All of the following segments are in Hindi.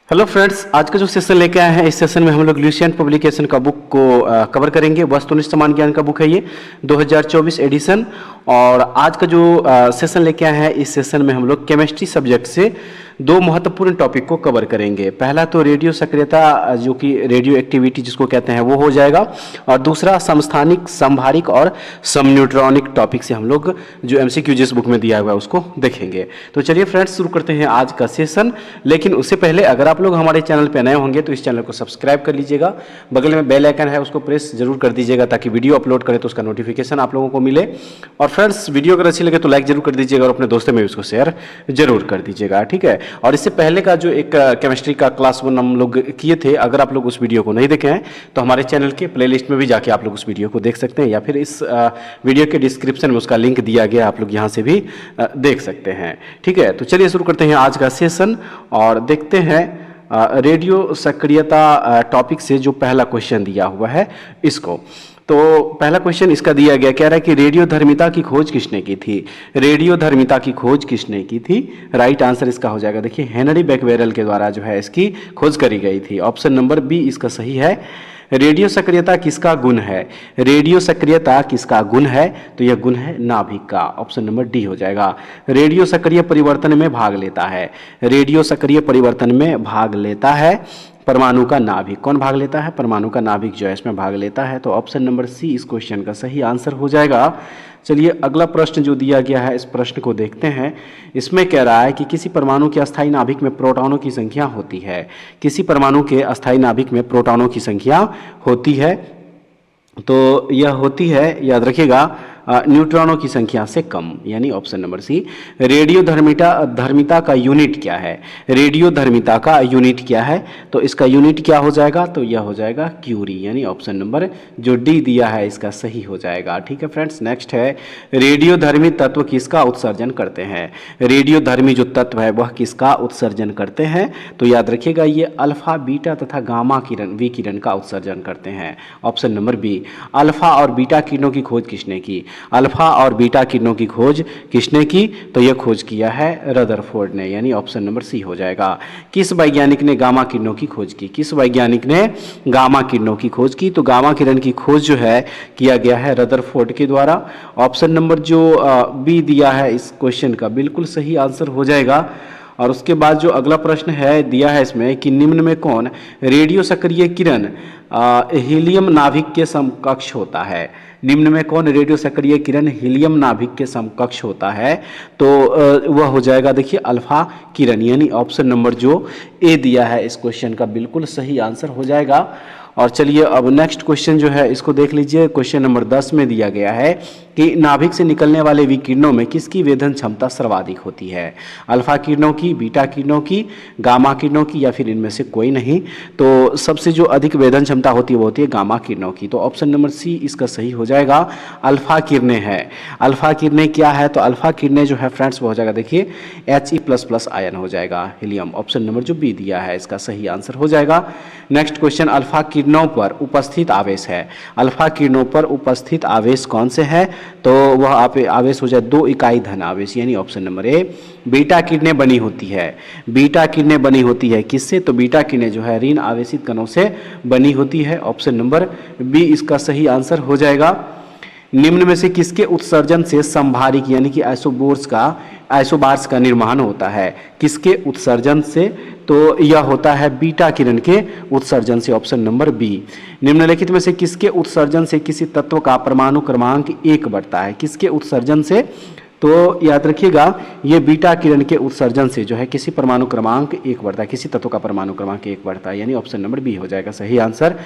हेलो फ्रेंड्स, आज का जो सेशन लेके आए हैं इस सेशन में हम लोग ल्यूसियन पब्लिकेशन का बुक को कवर करेंगे। वस्तुनिष्ठ समान ज्ञान का बुक है ये 2024 एडिशन। और आज का जो सेशन लेके आए हैं इस सेशन में हम लोग केमिस्ट्री सब्जेक्ट से दो महत्वपूर्ण टॉपिक को कवर करेंगे। पहला तो रेडियो सक्रियता जो कि रेडियो एक्टिविटी जिसको कहते हैं वो हो जाएगा, और दूसरा समस्थानिक, समभारिक और समन्यूट्रॉनिक टॉपिक से हम लोग जो एमसीक्यू जिस बुक में दिया हुआ है उसको देखेंगे। तो चलिए फ्रेंड्स शुरू करते हैं आज का सेशन। लेकिन उससे पहले अगर आप लोग हमारे चैनल पर नए होंगे तो इस चैनल को सब्सक्राइब कर लीजिएगा, बगल में बेल आइकन है उसको प्रेस जरूर कर दीजिएगा ताकि वीडियो अपलोड करें तो उसका नोटिफिकेशन आप लोगों को मिले। और फ्रेंड्स वीडियो अगर अच्छी लगे तो लाइक जरूर कर दीजिएगा और अपने दोस्तों में उसको शेयर जरूर कर दीजिएगा, ठीक है। और इससे पहले का जो एक केमिस्ट्री का क्लास 1 हम लोग किए थे, अगर आप लोग उस वीडियो को नहीं देखे हैं तो हमारे चैनल के प्लेलिस्ट में भी जाके आप लोग उस वीडियो को देख सकते हैं, या फिर इस वीडियो के डिस्क्रिप्शन में उसका लिंक दिया गया, आप लोग यहाँ से भी देख सकते हैं, ठीक है। तो चलिए शुरू करते हैं आज का सेशन और देखते हैं रेडियो सक्रियता टॉपिक से जो पहला क्वेश्चन दिया हुआ है इसको। तो पहला क्वेश्चन इसका दिया गया, कह रहा है कि रेडियोधर्मिता की खोज किसने की थी। रेडियोधर्मिता की खोज किसने की थी? राइट आंसर इसका हो जाएगा, देखिए हेनरी बैक्वेरेल के द्वारा जो है इसकी खोज करी गई थी। ऑप्शन नंबर बी इसका सही है। रेडियो सक्रियता किसका गुण है? रेडियो सक्रियता किसका गुण है? तो यह गुण है नाभिक का। ऑप्शन नंबर डी हो जाएगा। रेडियो सक्रिय परिवर्तन में भाग लेता है। रेडियो सक्रिय परिवर्तन में भाग लेता है परमाणु का नाभिक। कौन भाग लेता है? परमाणु का नाभिक जो है इसमें भाग लेता है। तो ऑप्शन नंबर सी इस क्वेश्चन का सही आंसर हो जाएगा। चलिए अगला प्रश्न जो दिया गया है इस प्रश्न को देखते हैं। इसमें कह रहा है कि किसी परमाणु के अस्थायी नाभिक में प्रोटॉनों की संख्या होती है। किसी परमाणु के अस्थायी नाभिक में प्रोटॉनों की संख्या होती है, तो यह होती है, याद रखिएगा, न्यूट्रॉनों की संख्या से कम, यानी ऑप्शन नंबर सी। रेडियो धर्मिता का यूनिट क्या है? रेडियो धर्मिता का यूनिट क्या है? तो इसका यूनिट क्या हो जाएगा? तो यह हो जाएगा क्यूरी, यानी ऑप्शन नंबर जो डी दिया है इसका सही हो जाएगा, ठीक है फ्रेंड्स। नेक्स्ट है, रेडियो धर्मी तत्व किसका उत्सर्जन करते हैं? रेडियो धर्मी जो तत्व है वह किसका उत्सर्जन करते हैं? तो याद रखिएगा ये अल्फा, बीटा तथा गामा किरण, विकिरण का उत्सर्जन करते हैं। Option number b. अल्फा और बीटा किरणों की खोज किसने की? अल्फा और बीटा किरणों की खोज किसने की? तो यह खोज किया है रदरफोर्ड ने, यानी ऑप्शन नंबर सी हो जाएगा। किस वैज्ञानिक ने गामा किरणों की खोज की? किस वैज्ञानिक ने गामा किरणों की खोज की? तो गामा किरण की खोज जो है किया गया है रदरफोर्ड के द्वारा। ऑप्शन नंबर जो बी दिया है इस क्वेश्चन का बिल्कुल सही आंसर हो जाएगा। और उसके बाद जो अगला प्रश्न है दिया है इसमें कि निम्न में कौन रेडियो सक्रिय किरण हीलियम नाभिक के समकक्ष होता है? निम्न में कौन रेडियो सक्रिय किरण हीलियम नाभिक के समकक्ष होता है? तो वह हो जाएगा, देखिए, अल्फा किरण, यानी ऑप्शन नंबर जो ए दिया है इस क्वेश्चन का बिल्कुल सही आंसर हो जाएगा। और चलिए अब नेक्स्ट क्वेश्चन जो है इसको देख लीजिए। क्वेश्चन नंबर 10 में दिया गया है कि नाभिक से निकलने वाले विकिरणों में किसकी वेधन क्षमता सर्वाधिक होती है? अल्फा किरणों की, बीटा किरणों की, गामा किरणों की, या फिर इनमें से कोई नहीं? तो सबसे जो अधिक वेधन क्षमता होती है वो होती है गामा किरणों की। तो ऑप्शन नंबर सी इसका सही हो जाएगा, अल्फा किरणें है। अल्फा किरणें क्या है? तो अल्फा किरणें जो है फ्रेंड्स वो हो जाएगा, देखिए, He++ आयन हो जाएगा, हीलियम। ऑप्शन नंबर जो बी दिया है इसका सही आंसर हो जाएगा। नेक्स्ट क्वेश्चन, अल्फा किरणों पर उपस्थित आवेश है। अल्फा किरणों पर उपस्थित आवेश कौन से हैं? तो वह आवेश हो जाए 2 इकाई धन आवेश, यानी ऑप्शन नंबर ए। बीटा किरणें बनी होती है। बीटा किरणें बनी होती है किससे? तो बीटा किरणें जो है ऋण आवेशित कणों से बनी होती है। ऑप्शन नंबर बी इसका सही आंसर हो जाएगा। निम्न में से किसके उत्सर्जन से संभारिक, यानी कि आइसोबार्स का निर्माण होता है? किसके उत्सर्जन से? तो यह होता है बीटा किरण के उत्सर्जन से। Option number b. निम्नलिखित में से किसके उत्सर्जन से किसी तत्व का परमाणु क्रमांक 1 बढ़ता है? किसके उत्सर्जन से? तो याद रखिएगा ये बीटा किरण के उत्सर्जन से जो है किसी परमाणु क्रमांक 1 बढ़ता है, किसी तत्व का परमाणु क्रमांक 1 बढ़ता है, यानी ऑप्शन नंबर बी हो जाएगा सही आंसर।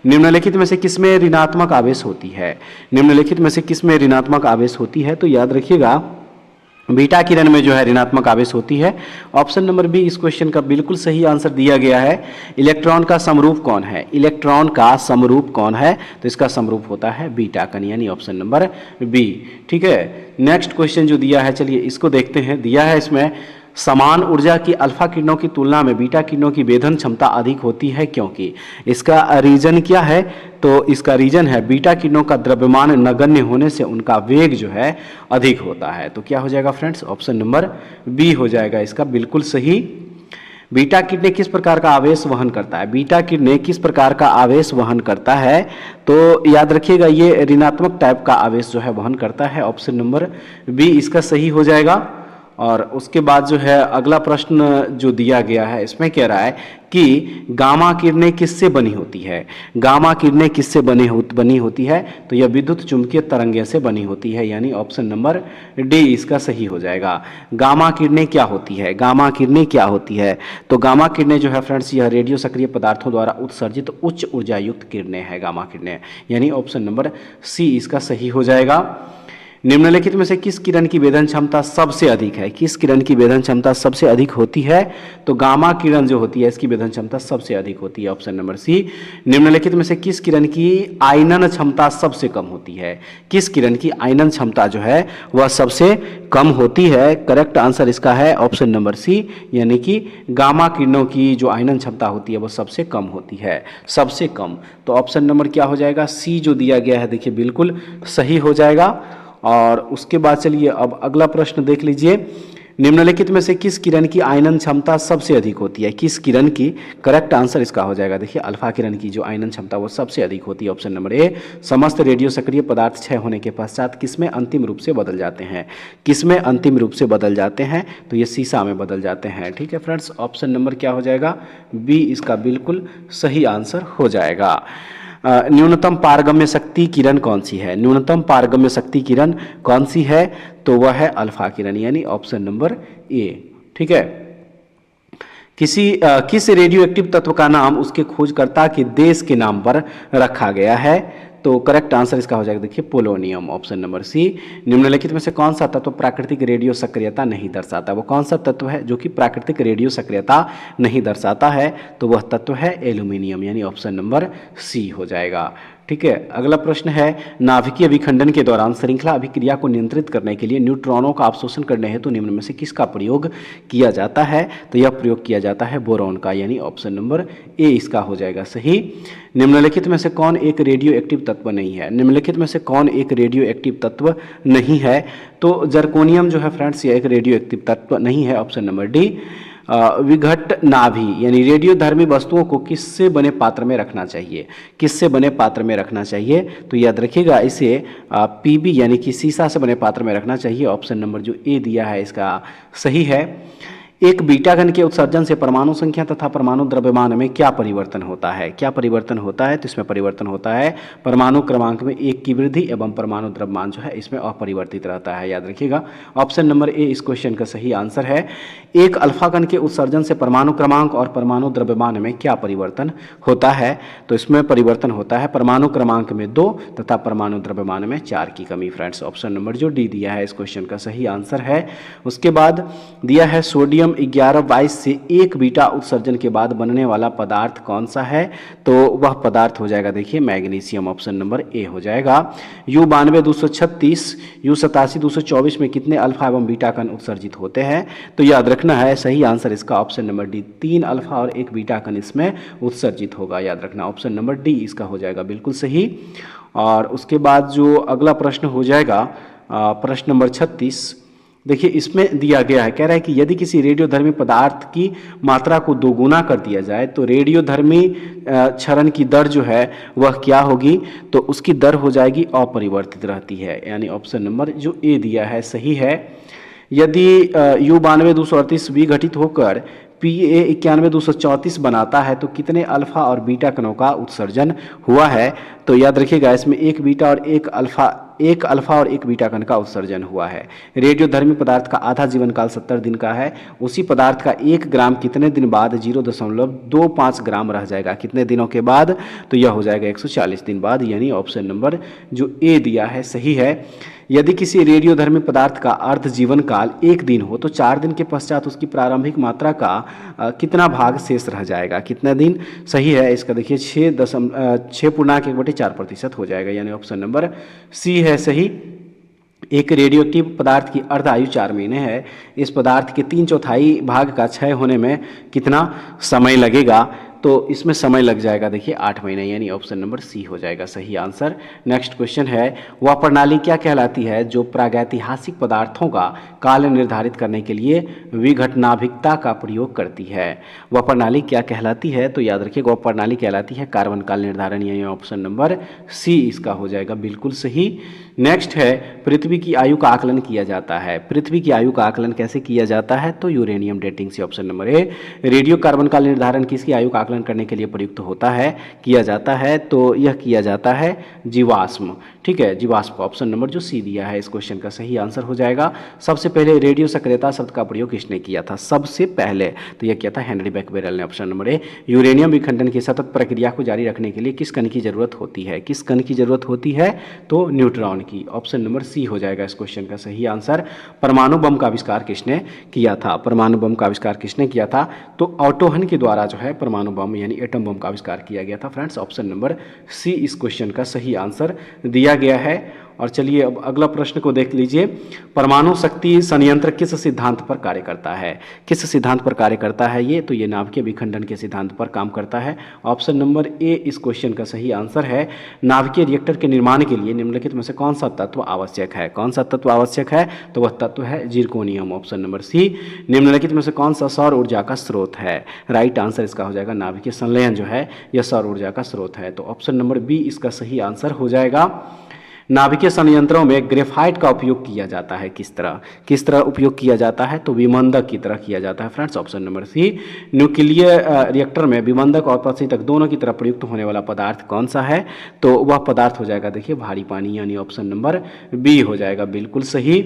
निम्नलिखित में से किसमें ऋणात्मक आवेश होती है? निम्नलिखित में से किसमें ऋणात्मक आवेश होती है? तो याद रखिएगा बीटा किरण में जो है ऋणात्मक आवेश होती है। ऑप्शन नंबर बी इस क्वेश्चन का बिल्कुल सही आंसर दिया गया है। इलेक्ट्रॉन का समरूप कौन है? इलेक्ट्रॉन का समरूप कौन है? तो इसका समरूप होता है बीटा कण, यानी ऑप्शन नंबर बी, ठीक है। नेक्स्ट क्वेश्चन जो दिया है चलिए इसको देखते हैं। दिया है इसमें समान ऊर्जा की अल्फा किरणों की तुलना में बीटा किरणों की वेधन क्षमता अधिक होती है, क्योंकि? इसका रीजन क्या है? तो इसका रीजन है बीटा किरणों का द्रव्यमान नगण्य होने से उनका वेग जो है अधिक होता है। तो क्या हो जाएगा फ्रेंड्स? ऑप्शन नंबर बी हो जाएगा इसका बिल्कुल सही। बीटा किरणें किस प्रकार का आवेश वहन करता है? बीटा किरणें किस प्रकार का आवेश वहन करता है? तो याद रखिएगा ये ऋणात्मक टाइप का आवेश जो है वहन करता है। ऑप्शन नंबर बी इसका सही हो जाएगा। और उसके बाद जो है अगला प्रश्न जो दिया गया है इसमें कह रहा है कि गामा किरणें किससे बनी होती है? गामा किरणें किससे बनी होती है? तो यह विद्युत चुंबकीय तरंगें से बनी होती है, यानी ऑप्शन नंबर डी इसका सही हो जाएगा। गामा किरणें क्या होती है? गामा किरणें क्या होती है? तो गामा किरणें जो है फ्रेंड्स यह रेडियो सक्रिय पदार्थों द्वारा उत्सर्जित उच्च ऊर्जा युक्त किरणें हैं गामा किरणें, यानी ऑप्शन नंबर सी इसका सही हो जाएगा। निम्नलिखित में से किस किरण की वेधन क्षमता सबसे अधिक है? किस किरण की वेधन क्षमता सबसे अधिक होती है? तो गामा किरण जो होती है इसकी वेधन क्षमता सबसे अधिक होती है, ऑप्शन नंबर सी। निम्नलिखित में से किस किरण की आयनन क्षमता सबसे कम होती है? किस किरण की आयनन क्षमता जो है वह सबसे कम होती है? करेक्ट आंसर इसका है ऑप्शन नंबर सी, यानी कि गामा किरणों की जो आयनन क्षमता होती है वह सबसे कम होती है, सबसे कम। तो ऑप्शन नंबर क्या हो जाएगा? सी जो दिया गया है देखिए बिल्कुल सही हो जाएगा। और उसके बाद चलिए अब अगला प्रश्न देख लीजिए। निम्नलिखित में से किस किरण की आयनन क्षमता सबसे अधिक होती है? किस किरण की? करेक्ट आंसर इसका हो जाएगा देखिए अल्फा किरण की जो आयनन क्षमता वो सबसे अधिक होती है, ऑप्शन नंबर ए। समस्त रेडियो सक्रिय पदार्थ क्षय होने के पश्चात किसमें अंतिम रूप से बदल जाते हैं? किसमें अंतिम रूप से बदल जाते हैं? तो ये सीसा में बदल जाते हैं। ठीक है फ्रेंड्स, ऑप्शन नंबर क्या हो जाएगा? बी इसका बिल्कुल सही आंसर हो जाएगा। न्यूनतम पारगम्य शक्ति किरण कौन सी है? न्यूनतम पारगम्य शक्ति किरण कौन सी है? तो वह है अल्फा किरण, यानी ऑप्शन नंबर ए। ठीक है। किस रेडियो एक्टिव तत्व का नाम उसके खोजकर्ता के देश के नाम पर रखा गया है? तो करेक्ट आंसर इसका हो जाएगा देखिए पोलोनियम, ऑप्शन नंबर सी। निम्नलिखित में से कौन सा तत्व प्राकृतिक रेडियो सक्रियता नहीं दर्शाता? वो कौन सा तत्व है जो कि प्राकृतिक रेडियो सक्रियता नहीं दर्शाता है? तो वह तत्व है एल्यूमिनियम, यानी ऑप्शन नंबर सी हो जाएगा। ठीक है। अगला प्रश्न है नाभिकीय विखंडन के दौरान श्रृंखला अभिक्रिया को नियंत्रित करने के लिए न्यूट्रॉनों का अवशोषण करने हेतु निम्न में से किसका प्रयोग किया जाता है? तो यह प्रयोग किया जाता है बोरॉन का, यानी ऑप्शन नंबर ए इसका हो जाएगा सही। निम्नलिखित में से कौन एक रेडियो एक्टिव तत्व नहीं है? निम्नलिखित में से कौन एक रेडियो एक्टिव तत्व नहीं है? तो जर्कोनियम जो है फ्रेंड्स ये एक रेडियो एक्टिव तत्व नहीं है, ऑप्शन नंबर डी। विघट नाभि यानी रेडियोधर्मी वस्तुओं को किससे बने पात्र में रखना चाहिए? किससे बने पात्र में रखना चाहिए? तो याद रखिएगा इसे पीबी यानी कि सीसा से बने पात्र में रखना चाहिए, ऑप्शन नंबर जो ए दिया है इसका सही है। एक बीटा कण के उत्सर्जन से परमाणु संख्या तथा परमाणु द्रव्यमान में क्या परिवर्तन होता है? क्या परिवर्तन होता है? तो इसमें परिवर्तन होता है परमाणु क्रमांक में 1 की वृद्धि एवं परमाणु द्रव्यमान जो है इसमें अपरिवर्तित रहता है, याद रखिएगा। ऑप्शन नंबर ए इस क्वेश्चन का सही आंसर है। एक अल्फा कण के उत्सर्जन से परमाणु क्रमांक और परमाणु द्रव्यमान में क्या परिवर्तन होता है? तो इसमें परिवर्तन होता है परमाणु क्रमांक में 2 तथा परमाणु द्रव्यमान में 4 की कमी। फ्रेंड्स ऑप्शन नंबर जो डी दिया है इस क्वेश्चन का सही आंसर है। उसके बाद दिया है सोडियम 1122 से 1 बीटा उत्सर्जन के बाद बनने वाला पदार्थ कौन सा है? तो वह पदार्थ हो जाएगा देखिए मैग्नीशियम, ऑप्शन नंबर ए हो जाएगा। U92 236 U87 224 में कितने अल्फा एवं बीटा कण उत्सर्जित होते हैं? तो याद रखना है सही आंसर इसका ऑप्शन नंबर डी, 3 अल्फा और 1 बीटा कण इसमें उत्सर्जित होगा, याद रखना ऑप्शन नंबर डी इसका हो जाएगा बिल्कुल सही। और उसके बाद जो अगला प्रश्न हो जाएगा प्रश्न नंबर 36, देखिए इसमें दिया गया है, कह रहा है कि यदि किसी रेडियोधर्मी पदार्थ की मात्रा को दोगुना कर दिया जाए तो रेडियोधर्मी क्षरण की दर जो है वह क्या होगी? तो उसकी दर हो जाएगी अपरिवर्तित रहती है, यानी ऑप्शन नंबर जो ए दिया है सही है। यदि U92 238 विघटित होकर PA 91 234 बनाता है तो कितने अल्फा और बीटा कणों का उत्सर्जन हुआ है? तो याद रखिएगा इसमें 1 बीटा और 1 अल्फा और 1 बीटा कण का उत्सर्जन हुआ है। रेडियोधर्मी पदार्थ का आधा जीवन काल 70 दिन का है। उसी पदार्थ का 1 ग्राम कितने दिन बाद 0.25 ग्राम रह जाएगा? कितने दिनों के बाद? तो यह हो जाएगा 140 दिन बाद, यानी ऑप्शन नंबर जो ए दिया है सही है। यदि किसी रेडियोधर्मी पदार्थ का अर्ध जीवन काल 1 दिन हो तो 4 दिन के पश्चात उसकी प्रारंभिक मात्रा का कितना भाग शेष रह जाएगा? कितने दिन? सही है इसका देखिए 6.1/4% हो जाएगा, यानी ऑप्शन नंबर सी है सही। एक रेडियोएक्टिव पदार्थ की अर्ध आयु 4 महीने है। इस पदार्थ के 3/4 भाग का क्षय होने में कितना समय लगेगा? तो इसमें समय लग जाएगा देखिए 8 महीने, यानी ऑप्शन नंबर सी हो जाएगा सही आंसर। नेक्स्ट क्वेश्चन है, वह प्रणाली क्या कहलाती है जो प्रागैतिहासिक पदार्थों का काल निर्धारित करने के लिए विघटनाभिकता का प्रयोग करती है? वह प्रणाली क्या कहलाती है? तो याद रखिएगा वह प्रणाली कहलाती है कार्बन काल निर्धारण, यानी ऑप्शन नंबर सी इसका हो जाएगा बिल्कुल सही। नेक्स्ट है, पृथ्वी की आयु का आकलन किया जाता है। पृथ्वी की आयु का आकलन कैसे किया जाता है? तो यूरेनियम डेटिंग से, option number A. Radio carbon काल निर्धारण किसकी आयु का आकलन करने के लिए प्रयुक्त होता है, किया जाता है? तो यह किया जाता है जीवाश्म, ठीक है, जीवाश्म, ऑप्शन नंबर जो सी दिया है इस क्वेश्चन का सही आंसर हो जाएगा। सबसे पहले रेडियो सक्रियता शब्द का प्रयोग किसने किया था? सबसे पहले तो यह किया था हेनरी बैक्वेरेल ने, ऑप्शन नंबर ए। यूरेनियम विखंडन की सतत प्रक्रिया को जारी रखने के लिए किस कण की जरूरत होती है? किस कण की जरूरत होती है? तो न्यूट्रॉन की, ऑप्शन नंबर सी हो जाएगा इस क्वेश्चन का सही आंसर। परमाणु बम का आविष्कार किसने किया था? परमाणु बम का आविष्कार किसने किया था? तो ऑटो हन के द्वारा जो है परमाणु बम यानी एटम बम का आविष्कार किया गया था फ्रेंड्स, ऑप्शन नंबर सी इस क्वेश्चन का सही आंसर दिया गया है। और चलिए अब अगला प्रश्न को देख लीजिए, परमाणु शक्ति संयंत्र किस सिद्धांत पर कार्य करता है? किस सिद्धांत पर कार्य करता है ये? तो ये नाभिकीय विखंडन के सिद्धांत पर काम करता है, ऑप्शन नंबर ए इस क्वेश्चन का सही आंसर है। नाभिकीय रिएक्टर के निर्माण के लिए निम्नलिखित में से कौन सा तत्व आवश्यक है? कौन सा तत्व आवश्यक है? तो वह तत्व है जिरकोनियम, ऑप्शन नंबर सी। निम्नलिखित में से कौन सा सौर ऊर्जा का स्रोत है? राइट आंसर इसका हो जाएगा नाभिकीय संलयन जो है यह सौर ऊर्जा का स्रोत है, तो ऑप्शन नंबर बी इसका सही आंसर हो जाएगा। नाभिकीय संयंत्रों में ग्रेफाइट का उपयोग किया जाता है किस तरह उपयोग किया जाता है? तो विमंदक की तरह किया जाता है friends, option number c. Nuclear reactor में विमंदक और प्रशीतक दोनों की तरह प्रयुक्त होने वाला पदार्थ कौन सा है? तो वह पदार्थ हो जाएगा देखिए भारी पानी, यानी ऑप्शन नंबर बी हो जाएगा बिल्कुल सही।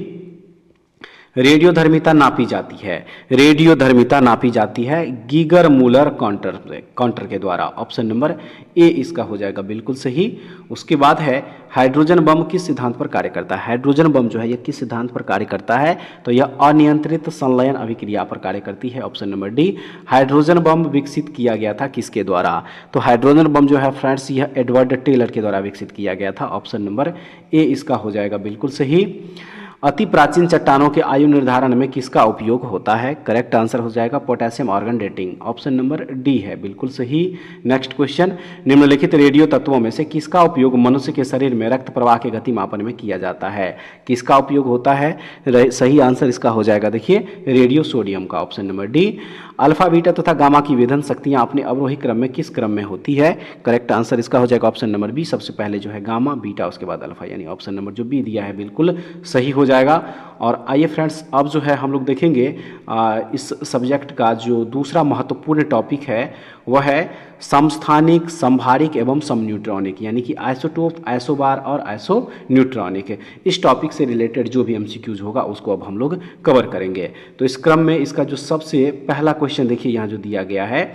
रेडियोधर्मिता नापी जाती है, रेडियोधर्मिता नापी जाती है गीगर मूलर काउंटर के द्वारा, ऑप्शन नंबर ए इसका हो जाएगा बिल्कुल सही। उसके बाद है हाइड्रोजन बम किस सिद्धांत पर कार्य करता है? हाइड्रोजन बम जो है यह किस सिद्धांत पर कार्य करता है? तो यह अनियंत्रित संलयन अभिक्रिया पर कार्य करती है, option number D. Hydrogen bomb विकसित किया गया था किसके द्वारा? तो हाइड्रोजन बम जो है फ्रेंड्स यह एडवर्ड टेलर के द्वारा विकसित किया गया था, ऑप्शन नंबर ए इसका हो जाएगा बिल्कुल सही। अति प्राचीन चट्टानों के आयु निर्धारण में किसका उपयोग होता है? करेक्ट आंसर हो जाएगा potassium organ dating, option number D है बिल्कुल सही। नेक्स्ट क्वेश्चन, निम्नलिखित रेडियो तत्वों में से किसका उपयोग मनुष्य के शरीर में रक्त प्रवाह के गति मापन में किया जाता है? किसका उपयोग होता है? सही आंसर इसका हो जाएगा देखिए रेडियो सोडियम का, option number D. Alpha beta तथा गामा की वेधन शक्तियां अपने अवरोही क्रम में किस क्रम में होती है? करेक्ट आंसर इसका हो जाएगा ऑप्शन नंबर बी, सबसे पहले जो है गामा, बीटा, उसके बाद अल्फा, यानी ऑप्शन नंबर जो बी दिया है बिल्कुल सही हो जाएगा। और आइए फ्रेंड्स अब जो है हम लोग देखेंगे इस सब्जेक्ट का जो दूसरा महत्वपूर्ण टॉपिक है वह है समस्थानिक, संभारिक एवं समन्यूट्रॉनिक, यानी कि आइसोटोप, आइसोबार और आइसोन्यूट्रॉनिक। इस टॉपिक से रिलेटेड जो भी एमसीक्यूज होगा उसको अब हम लोग कवर करेंगे। तो इस क्रम में इसका जो सबसे पहला क्वेश्चन देखिए यहाँ जो दिया गया है,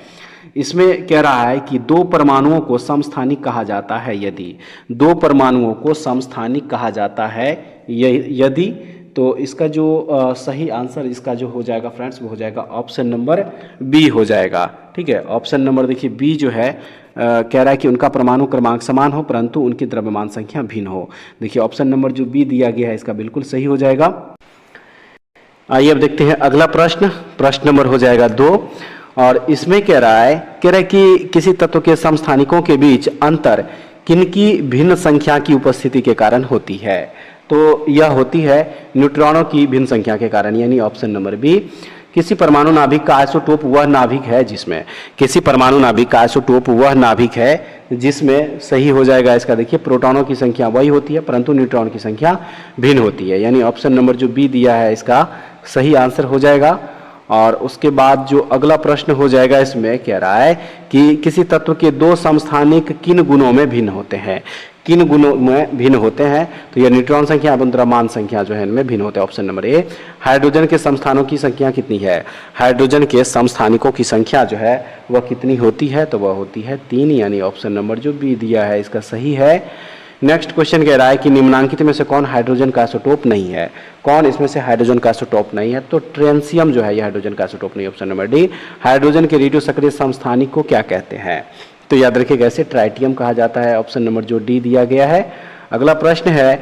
इसमें कह रहा है कि दो परमाणुओं को समस्थानिक कहा जाता है यदि, दो परमाणुओं को समस्थानिक कहा जाता है यदि, तो इसका जो सही आंसर इसका जो हो जाएगा फ्रेंड्स वो हो जाएगा ऑप्शन नंबर बी हो जाएगा, ठीक है। ऑप्शन नंबर देखिए बी जो है कह रहा है कि उनका परमाणु क्रमांक समान हो परंतु उनकी द्रव्यमान संख्या भिन्न हो। देखिए ऑप्शन नंबर जो बी दिया गया है इसका बिल्कुल सही हो जाएगा। आइए अब देखते हैं अगला प्रश्न, प्रश्न नंबर हो जाएगा 2 और इसमें कह रहा है कि किसी तत्व के समस्थानिकों के बीच अंतर किनकी भिन्न संख्या की उपस्थिति के कारण होती है? तो यह होती है न्यूट्रॉनों की भिन्न संख्या के कारण, यानी ऑप्शन नंबर बी। किसी परमाणु नाभिक का आइसोटोप वह नाभिक है जिसमें, किसी परमाणु नाभिक का आइसोटोप वह नाभिक है जिसमें, सही हो जाएगा इसका देखिए प्रोटॉनों की संख्या वही होती है परंतु न्यूट्रॉन की संख्या भिन्न होती है, यानी ऑप्शन नंबर जो बी दिया है इसका सही आंसर हो जाएगा। और उसके बाद जो अगला प्रश्न हो जाएगा इसमें कह रहा है कि किसी तत्व के दो समस्थानिक किन गुणों में भिन्न होते हैं? किन गुणों में भिन्न होते हैं? तो यह न्यूट्रॉन संख्या एवं द्रव्यमान संख्या जो है इनमें भिन्न होते हैं, ऑप्शन नंबर ए। हाइड्रोजन के समस्थानों की संख्या कितनी है? हाइड्रोजन के समस्थानिकों की संख्या जो है वह कितनी होती है? तो वह होती है 3, यानी ऑप्शन नंबर जो बी दिया है इसका सही है। नेक्स्ट क्वेश्चन कह रहा है कि निम्नलिखित में से कौन हाइड्रोजन का आइसोटोप नहीं है? कौन इसमें से हाइड्रोजन का आइसोटोप नहीं है? तो ट्रांसियम जो है यह हाइड्रोजन का आइसोटोप नहीं, ऑप्शन नंबर डी। हाइड्रोजन के रेडियो सक्रिय समस्थानिक को क्या कहते हैं? तो याद रखिएगा ऐसे ट्राइटियम कहा जाता है, ऑप्शन नंबर जो डी दिया गया है। अगला प्रश्न है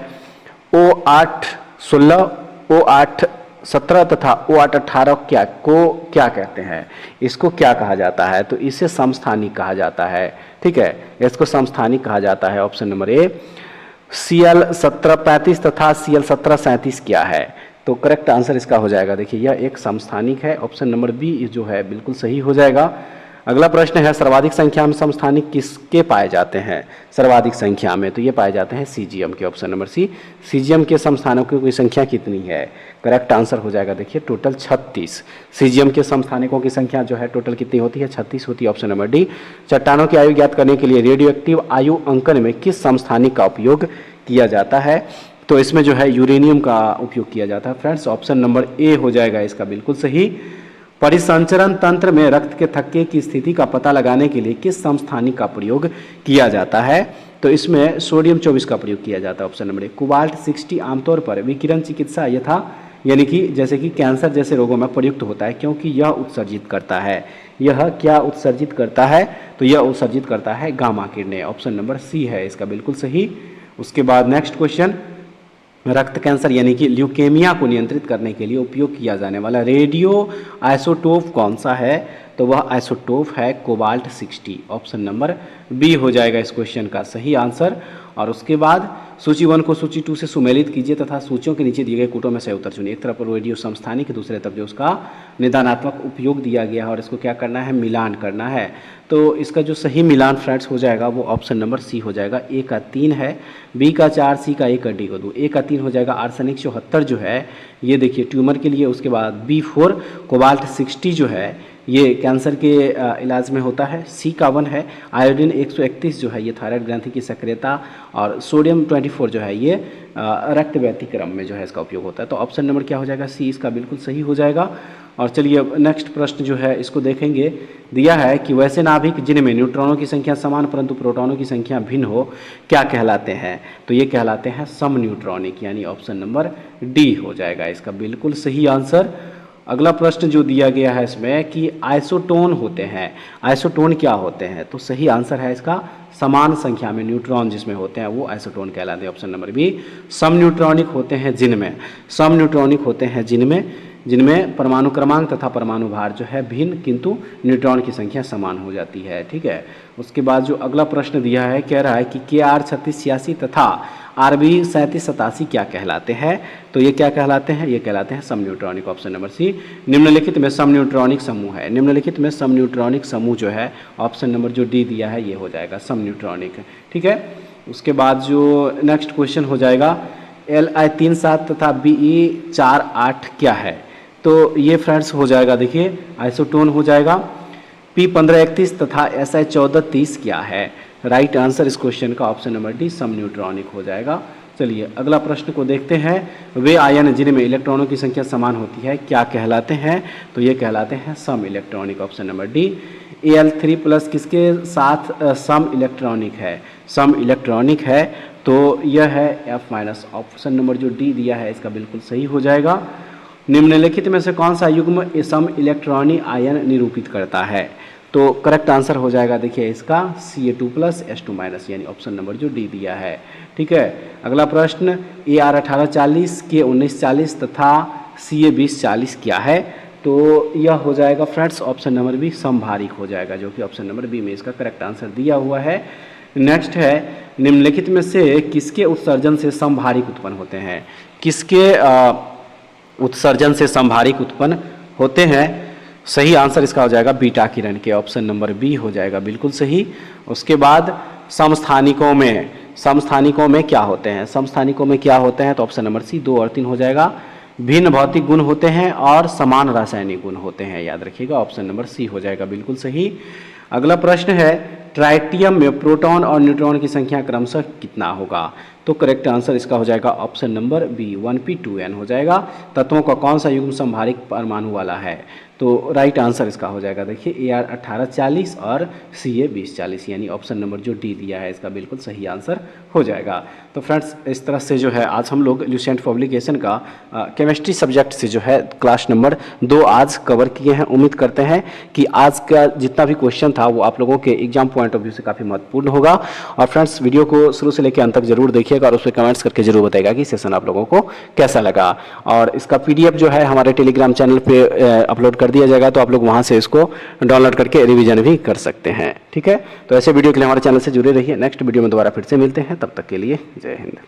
O816, O8 17 तथा O8 18 क्या कहते हैं, इसको क्या कहा जाता है, तो इसे समस्थानिक कहा जाता है। ठीक है, इसको समस्थानिक कहा जाता है। Option number A. Cl 1735 तथा Cl 1737 क्या है, तो करेक्ट आंसर इसका हो जाएगा, देखिए यह एक समस्थानिक है। ऑप्शन नंबर बी जो है बिल्कुल सही हो जाएगा। अगला प्रश्न है, सर्वाधिक संख्या में समस्थानिक किसके पाए जाते हैं, सर्वाधिक संख्या में, तो ये पाए जाते हैं सीजीएम के। ऑप्शन नंबर सी। सीजीएम के समस्थानिकों की संख्या कितनी है, करेक्ट आंसर हो जाएगा देखिए टोटल 36। सीजीएम के समस्थानिकों की संख्या जो है टोटल कितनी होती है, 36 होती है। Option number D. चट्टानों की आयु ज्ञात करने के लिए रेडियो एक्टिव आयु अंकन में किस समस्थानिक का उपयोग किया जाता है, तो इसमें जो है यूरेनियम का उपयोग किया जाता है फ्रेंड्स। ऑप्शन नंबर ए हो जाएगा इसका बिल्कुल सही। परिसंचरण तंत्र में रक्त के थक्के की स्थिति का पता लगाने के लिए किस समस्थानिक का प्रयोग किया जाता है, तो इसमें सोडियम 24 का प्रयोग किया जाता है। Option number A. कोबाल्ट 60 आमतौर पर विकिरण चिकित्सा यथा यानी कि जैसे कि कैंसर जैसे रोगों में प्रयुक्त होता है, क्योंकि यह उत्सर्जित करता है, यह क्या उत्सर्जित करता है, तो यह उत्सर्जित करता है गामा किरणें। ऑप्शन नंबर सी है इसका बिल्कुल सही। उसके बाद नेक्स्ट क्वेश्चन, रक्त कैंसर यानी कि ल्यूकेमिया को नियंत्रित करने के लिए उपयोग किया जाने वाला रेडियो आइसोटोप कौन सा है, तो वह आइसोटोप है कोबाल्ट 60। ऑप्शन नंबर बी हो जाएगा इस क्वेश्चन का सही आंसर। और उसके बाद सूची 1 को सूची 2 से सुमेलित कीजिए तथा सूचियों के नीचे दिए गए कूटों में से उत्तर चुनिए। एक तरफ रेडियो समस्थानिक, दूसरे तरफ जो उसका निदानात्मक उपयोग दिया गया है और इसको क्या करना है, मिलान करना है। तो इसका जो सही मिलान फ्रेंड्स हो जाएगा वो ऑप्शन नंबर सी हो जाएगा। ए का 3 है, बी का 4, सी का 1 और डी को 2। ए का 3 हो जाएगा आर्सेनिक 74 जो है ये देखिए ट्यूमर के लिए। उसके बाद B4 कोबाल्ट 60 जो है ये कैंसर के इलाज में होता है। सी का 1 है आयोडीन 131 जो है ये थायराइड ग्रंथि की सक्रियता, और सोडियम 24 जो है ये रक्त व्यतिक्रम में जो है इसका उपयोग होता है। तो ऑप्शन नंबर क्या हो जाएगा, सी इसका बिल्कुल सही हो जाएगा। और चलिए नेक्स्ट प्रश्न जो है इसको देखेंगे। दिया है कि वैसे नाभिक जिनमें न्यूट्रॉनों की संख्या समान परंतु प्रोटॉनों की संख्या भिन्न हो क्या कहलाते हैं, तो ये कहलाते हैं सम न्यूट्रॉनिक, यानी ऑप्शन नंबर डी हो जाएगा इसका बिल्कुल सही आंसर। अगला प्रश्न जो दिया गया है इसमें कि आइसोटोन होते हैं, आइसोटोन क्या होते हैं, तो सही आंसर है इसका समान संख्या में न्यूट्रॉन जिसमें होते हैं वो आइसोटोन कहलाते हैं। Option number B. सम न्यूट्रॉनिक होते हैं जिनमें, सम न्यूट्रॉनिक होते हैं जिनमें परमाणु क्रमांक तथा परमाणु भार जो है भिन्न किंतु न्यूट्रॉन की संख्या समान हो जाती है। ठीक है, उसके बाद जो अगला प्रश्न दिया है कह रहा है कि KR 3686 तथा RB 3787 क्या कहलाते हैं, तो ये क्या कहलाते हैं, ये कहलाते हैं सम न्यूट्रॉनिक। Option number c. निम्नलिखित में सम न्यूट्रॉनिक समूह है, निम्नलिखित में सम न्यूट्रॉनिक समूह जो है ऑप्शन नंबर जो डी दिया है ये हो जाएगा सम न्यूट्रॉनिक। ठीक है, उसके बाद जो नेक्स्ट क्वेश्चन हो जाएगा Li 37 तथा Be 48 क्या है, तो ये फ्रेंड्स हो जाएगा देखिए आइसोटोन हो जाएगा। P 1531 तथा Si 1430 क्या है, राइट आंसर इस क्वेश्चन का ऑप्शन नंबर डी सम न्यूट्रॉनिक हो जाएगा। चलिए अगला प्रश्न को देखते हैं। वे आयन जिनमें इलेक्ट्रॉनों की संख्या समान होती है क्या कहलाते हैं, तो ये कहलाते हैं सम electronic. Option number D. Al3+ किसके साथ सम इलेक्ट्रॉनिक है, सम इलेक्ट्रॉनिक है, तो यह है F-। ऑप्शन नंबर जो डी दिया है इसका बिल्कुल सही हो जाएगा। निम्नलिखित में से कौन सा युग्म सम इलेक्ट्रॉनिक आयन निरूपित करता है, तो करेक्ट आंसर हो जाएगा देखिए इसका Ca2+ H2-, यानी ऑप्शन नंबर जो डी दिया है। ठीक है, अगला प्रश्न AR 1840 K 1940 तथा Ca 2040 क्या है, तो यह हो जाएगा फ्रेंड्स ऑप्शन नंबर बी समभारिक हो जाएगा, जो कि ऑप्शन नंबर बी में इसका करेक्ट आंसर दिया हुआ है। नेक्स्ट है निम्नलिखित में से किसके उत्सर्जन से समभारिक उत्पन्न होते हैं, किसके उत्सर्जन से समभारिक उत्पन्न होते हैं, सही आंसर इसका हो जाएगा बीटा किरण के। ऑप्शन नंबर बी हो जाएगा बिल्कुल सही। उसके बाद समस्थानिकों में क्या होते हैं, समस्थानिकों में क्या होते हैं, तो ऑप्शन नंबर सी 2 और 3 हो जाएगा। भिन्न भौतिक गुण होते हैं और समान रासायनिक गुण होते हैं, याद रखिएगा ऑप्शन नंबर सी हो जाएगा बिल्कुल सही। अगला प्रश्न है ट्राइटियम में प्रोटॉन और न्यूट्रॉन की संख्या क्रमशः कितना होगा, तो करेक्ट आंसर इसका हो जाएगा ऑप्शन नंबर बी 1p2n हो जाएगा। तत्वों का कौन सा युग्म समभारिक परमाणु वाला है, तो राइट आंसर इसका हो जाएगा, देखिए AR 1840 और CA 2040, यानी ऑप्शन नंबर जो डी दिया है इसका बिल्कुल सही आंसर हो जाएगा। तो फ्रेंड्स इस तरह से जो है आज हम लोग ल्यूसेंट पब्लिकेशन का केमिस्ट्री सब्जेक्ट से जो है क्लास नंबर 2 आज कवर किए हैं। उम्मीद करते हैं कि आज का जितना भी क्वेश्चन था वो आप लोगों के एग्जाम पॉइंट ऑफ व्यू से काफ़ी महत्वपूर्ण होगा। और फ्रेंड्स वीडियो को शुरू से लेकर अंत तक जरूर देखिएगा और उस पर कमेंट्स करके जरूर बताएगा कि सेशन आप लोगों को कैसा लगा। और इसका PDF जो है हमारे टेलीग्राम चैनल पे अपलोड कर दिया जाएगा, तो आप लोग वहाँ से इसको डाउनलोड करके रिविजन भी कर सकते हैं। ठीक है, तो ऐसे वीडियो के लिए हमारे चैनल से जुड़े रहिए। नेक्स्ट वीडियो में दोबारा फिर से मिलते हैं, तब तक के लिए जय हिंद।